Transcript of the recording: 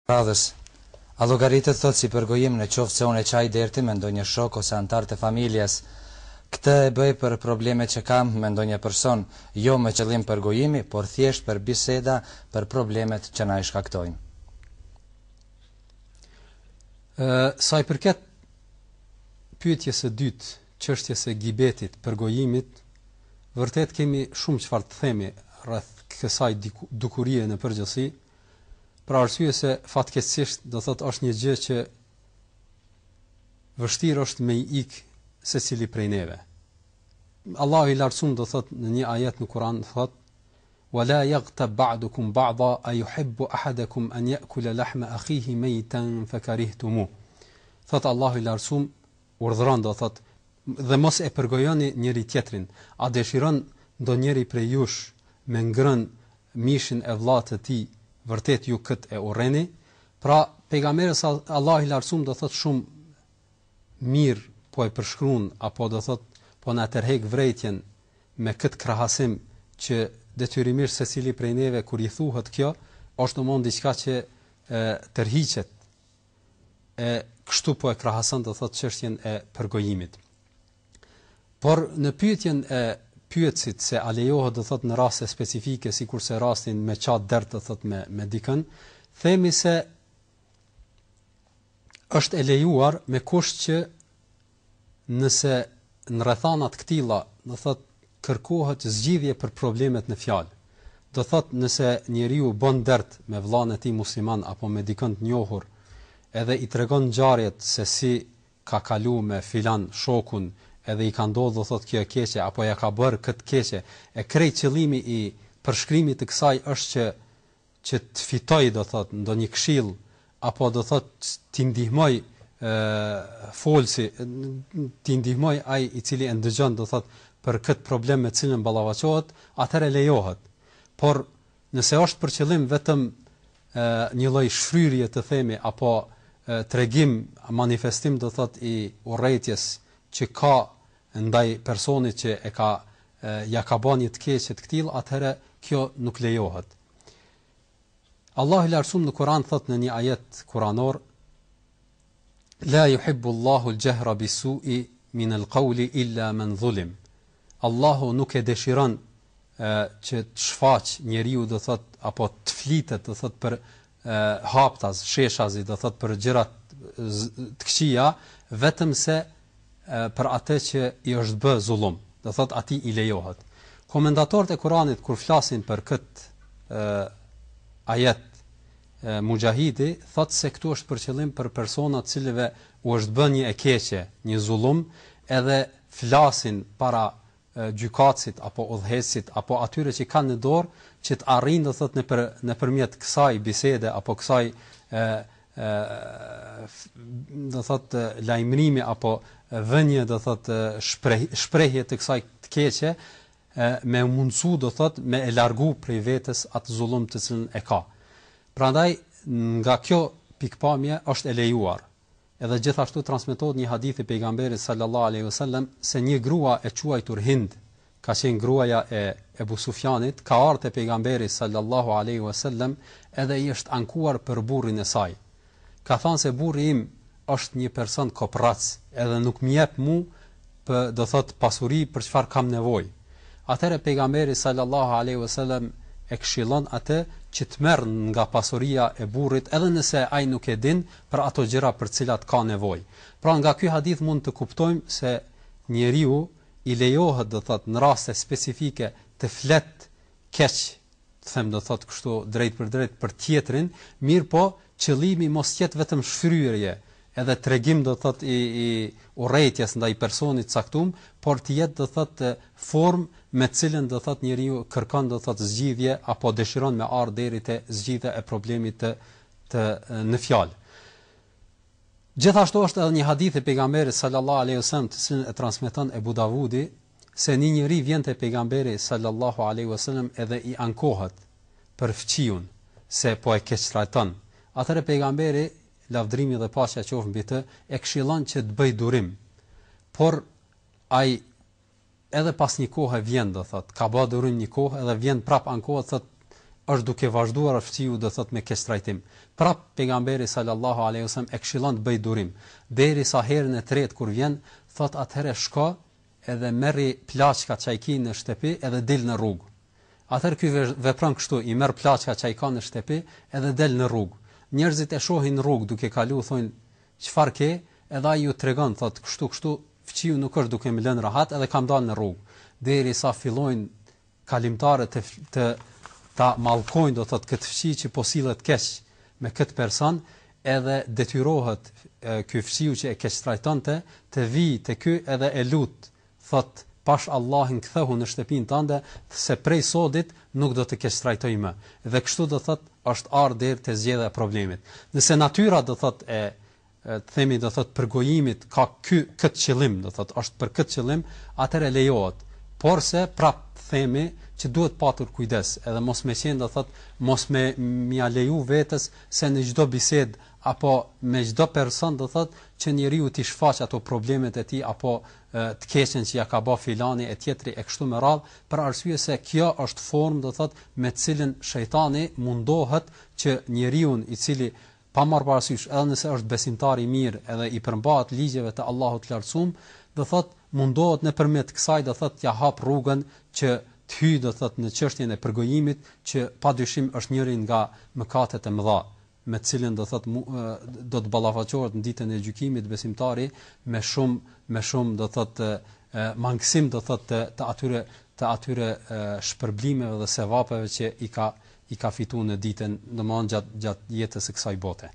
Radhës, a llogaritet thot si përgojim në qoftë se unë e qaj derti me ndonjë shok ose antar të familjes, këtë e bëj për problemet që kam me ndonjë person, jo me qëllim përgojimi, por thjesht për biseda për problemet që na i shkaktojnë. Sa i përket pyetjes së dytë, çështjes së gibetit, përgojimit, vërtet kemi shumë çfarë të themi rreth kësaj dukurie në përgjithësi. Për arsye se fatkeqësisht do thot është një gjë që vështirë është me i ik secili prej neve. Allahu i lartësuar do thot në një ajet në Kur'an thot: "Wala yaghtab ba'dukum ba'dha ayuhibbu ahadakum an ya'kula lahma akhihi maytan fakarihtumu." Thot Allahu i lartësuar urdhëron do thot dhe mos e përgojoni njëri tjetrin. A dëshiron ndonjëri prej jush me ngrën mishin e vllat të tij, vërtet ju këtë e urreni? Pra pejgamberi Allahu i lartësuar do thot shumë mirë po e përshkruan apo do thot po na tërheq vërejtjen me këtë krahasim që detyrimisht secili prej neve kur i thuhet kjo është domosdoshmë diçka që tërhiqet. Kështu po e krahason do thot çështjen e përgojimit. Por në pyetjen e pyetësit se a lejohet do thot në raste specifike sikurse rastin me çat dert do thot me dikën, themi se është e lejuar me kusht që nëse në rrethana të këtilla do thot kërkohet zgjidhje për problemet në fjalë. Do thot nëse njeriu bën dert me vllain e tij musliman apo me dikën të njohur, edhe i tregon ngjarjet se si ka kalu me filan shokun, edhe i ka ndodhur do thot kjo e keqe apo ja ka bërë këtë keqe, e krejt qëllimi i përshkrimit të kësaj është që të fitoj do thot ndonjë këshill apo do thot t'i ndihmoj folsi, t'i ndihmoj ai i cili e ndëgjon do thot për këtë problem me cilën ballavaçohet, atëherë lejohet. Por nëse është për qëllim vetëm një lloj shfryrje të themi apo tregim, manifestim do thot i urrëties që ka ndaj personit që ja ka bën një të keqe të tillë, atëherë kjo nuk lejohet. Allahu i lartësuar në Kur'an thot në një ajet kuranor: "La yuhibbu Allahu al-jahra bis-su'i min al-qawli illa man zulim." Allahu nuk e dëshiron që të shfaq njeriu do thot apo të flitet do thot për haptas, sheshazi do thot për gjëra të këqija, vetëm se për atë që i është bë zullum, do thot atij i lejohet. Komentatorët e Kuranit kur flasin për këtë ajet, Mujahidi thot se këtu është për qëllim për persona të cilëve u është bën një e keqe, një zullum, edhe flasin para gjykatësit apo udhëheqësit apo atyre që kanë në dorë që të arrijnë do thot nëpërmjet kësaj bisede apo kësaj do thot lajmërimi apo vënje do thot shprehje të kësaj të keqe, me mundsu do thot me e largu prej vetes atë zullum të cilën e ka. Prandaj nga kjo pikpamje është e lejuar. Edhe gjithashtu transmetohet një hadith i pejgamberit sallallahu alaihi wasallam se një grua e quajtur Hind, ka qenë gruaja e Ebu Sufjanit, ka ardhur te pejgamberi sallallahu alaihi wasallam edhe i është ankuar për burrin e saj. Ka thënë se burri im është një person koprac, edhe nuk më jep mu për do thot pasuri për çfarë kam nevojë. Atëherë pejgamberi sallallahu alaihi wasallam e këshillon atë që të merr nga pasuria e burrit, edhe nëse ai nuk e din për ato gjëra për të cilat ka nevojë. Pra nga ky hadith mund të kuptojmë se njeriu i lejohet do thot në raste specifike të flet keq, të them do thot kështu drejt për drejt për tjetrin, mirë po qëllimi mos jetë vetëm shfryrje, edhe tregim do thot i urrëties ndaj personit caktuar, por të jetë do thot formë me cilën do thot njeriu kërkon do thot zgjidhje apo dëshiron me ardh deri te zgjidhja e problemit të në fjalë. Gjithashtu është edhe një hadith e pejgamberit sallallahu alaihi wasallam të cilën e transmeton Ebu Davudi, se një njeri vjen te pejgamberi sallallahu alaihi wasallam edhe i ankohet për fqiun se po e keq trajton. Atëherë pejgamberi, lavdrimi dhe paqja qoftë mbi të, e këshillon që të bëj durim. Por ai edhe pas një kohë vjen do thot, ka bë durim një kohë edhe vjen prap ankohet thot është duke vazhduar fëmijë do thot me keq trajtim. Prap pejgamberi sallallahu alaihi wasallam e këshillon të bëj durim, derisa herën e tretë kur vjen, thot atëherë shko edhe merri plaçka çajki në shtëpi edhe del në rrugë. Atëherë ky vepron kështu, i merr plaçka çajka në shtëpi edhe del në rrugë. Njerëzit e shohin në rrugë duke kalu, thonë çfarë ke, edhe ai ju tregon, thot kështu fëmijë nuk është duke më lënë rahat edhe kam dalë në rrugë. Derisa fillojnë kalimtarët ta mallkojnë do thot këtë fëmijë që po sillet keq me këtë person, edhe detyrohet ky fëmijë që e keq trajtonte të vijë te ky edhe e lut, thot pash Allahin kthehu në shtëpinë tënde se prej sodit nuk do të keq trajtoj më. Dhe kështu do thot është ardhur deri te zgjedhja e problemit. Nëse natyra do thot themi do thot përgojimit ka këtë qëllim, do thot është për këtë qëllim, atëherë lejohet. Por se prap themi që duhet patur kujdes, edhe mos me qenë do thot mos me mia leju vetes se në çdo bisedë apo me çdo person do thot që njeriu t'i shfaq ato problemet e tij apo të keqen që ja ka bë filani e tjetri e kështu me radh, për arsye se kjo është formë do thot me të cilën shejtani mundohet që njeriu i cili pa marrë parasysh edhe nëse është besimtar i mirë edhe i përmbahet ligjeve të Allahut të lartësuar, do thot mundohet nëpërmjet kësaj do thot t'ia hap rrugën që të hyjë do thot në çështjen e përgojimit, që padyshim është njëri nga mëkatet e mëdha, me të cilën do thot do të ballafaqohet në ditën e gjykimit besimtari me shumë do thot mangësim do thot të atyre shpërblimeve dhe sevapeve që i ka fituar në ditën, domthonë gjatë jetës së kësaj bote.